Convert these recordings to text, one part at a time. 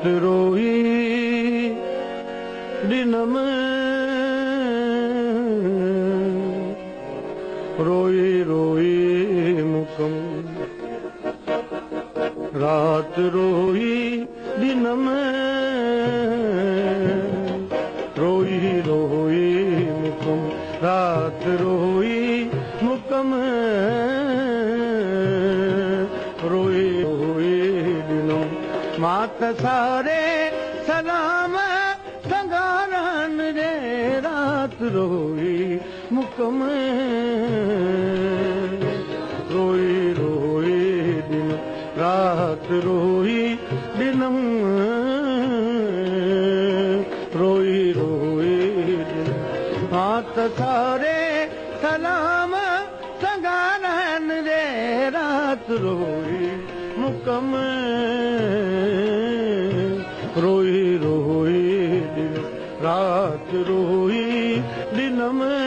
रात रोई दिन में रोई रोई मुकम रात रोई दिन में रोई रोई मुकम रात रोई मुकम रोई रोई दिनों मात सारे सलाम संगारन रे रात रोई मुकम रोई रोई दिन रात रोई दिनम रोई रोई दिन मात सारे सलाम संगारन रे रात रोई मुकम रोई रोई दिन रात रोई दिन में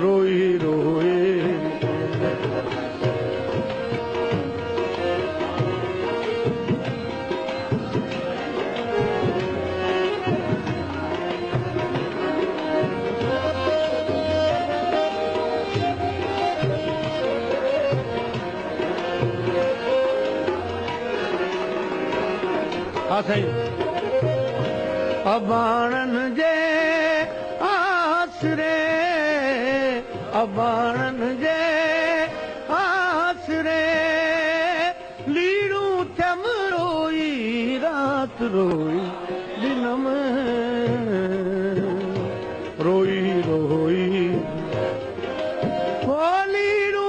रोई रोई हाँ सही अबाणन जे आसरे अबाणन जे आसरे लीड़ू थम रोई रात रोई दिन में रोई रोई लीड़ू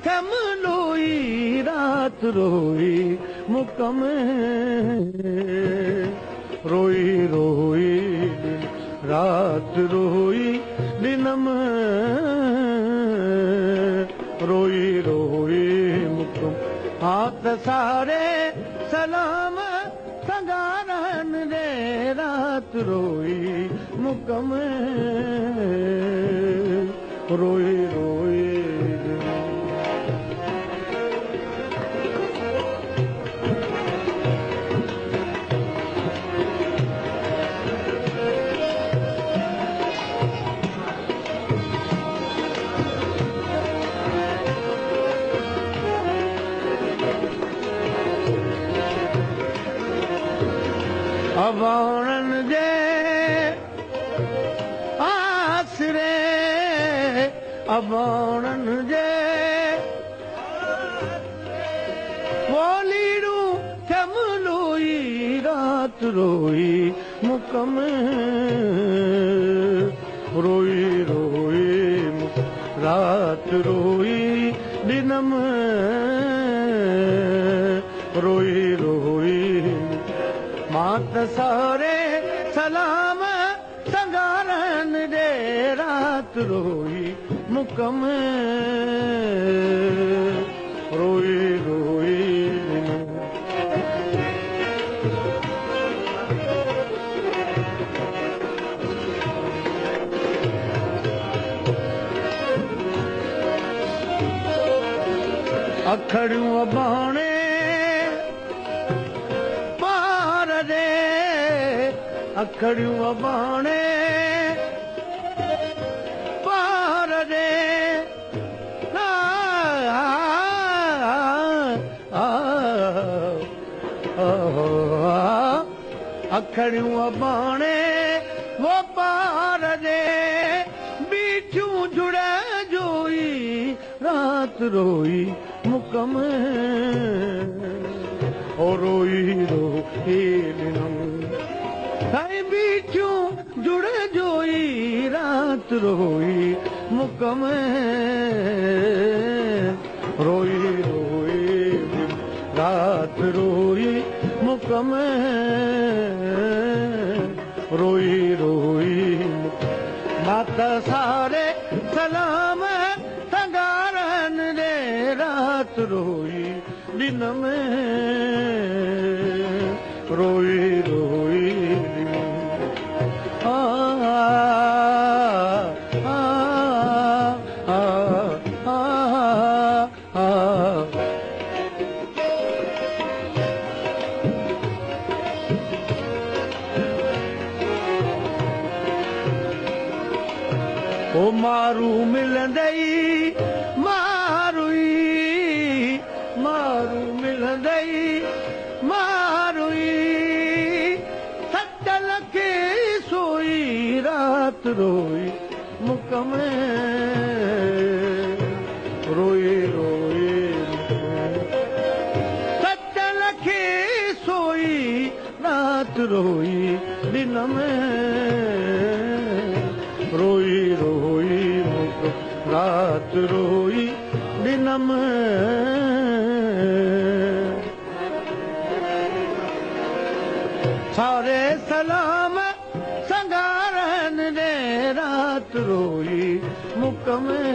थम रोई रात रोई मुकम रोई रोई दिन रात रोई दिन में रोई रोई मुकम हाथ सारे सलाम संगारन रे रात रोई मुकम रोई रोई अबाणन जे आसरे अबाणन जे लीड़ू थम रोई रात रोई मुकम रोई रोई रात रोई दिन में रोई रोई मात सारे सलाम संगारन रे रात रोई मुकम रोई रोई अखड़ियों अबाणे अखड़ियों अबाणे पार रे अखड़ियों अबाणे वो पार रे बीचू जुड़े जोई रात रोई मुकम ओ रोई रोई दिनम बीचू जुड़े जोई रात रोई मुकम रोई रोई रात रोई मुकम रोई रोई माता सारे सलाम संगारन रे रात रोई दिन में रोई रोई ओ मारू मिलंदई मारूई मारू मिलंदई मारूई सत लखे सोई रात रोई मुक में रोई रोई सत लखे सोई रात रोई दिन में रोई रोई मुक रात रोई दिन में सारे सलाम संगारन ने रात रोई मुक में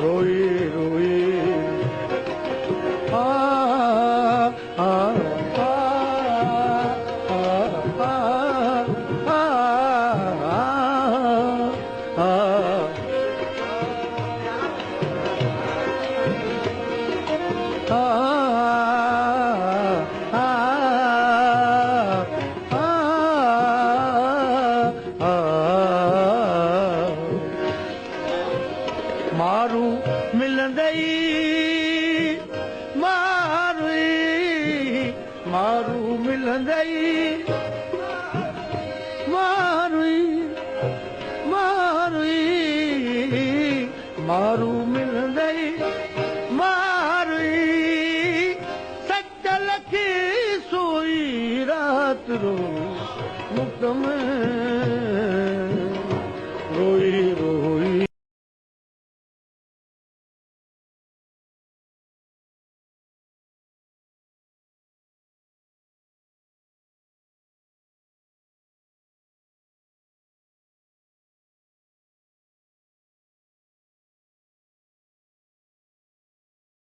रोई रोई आ आ मारू मिलंदई मारूई मारू मिलंदई मारूई मारूई मारू मिलंदई मारूई सत लखी सोई रात रो मुक में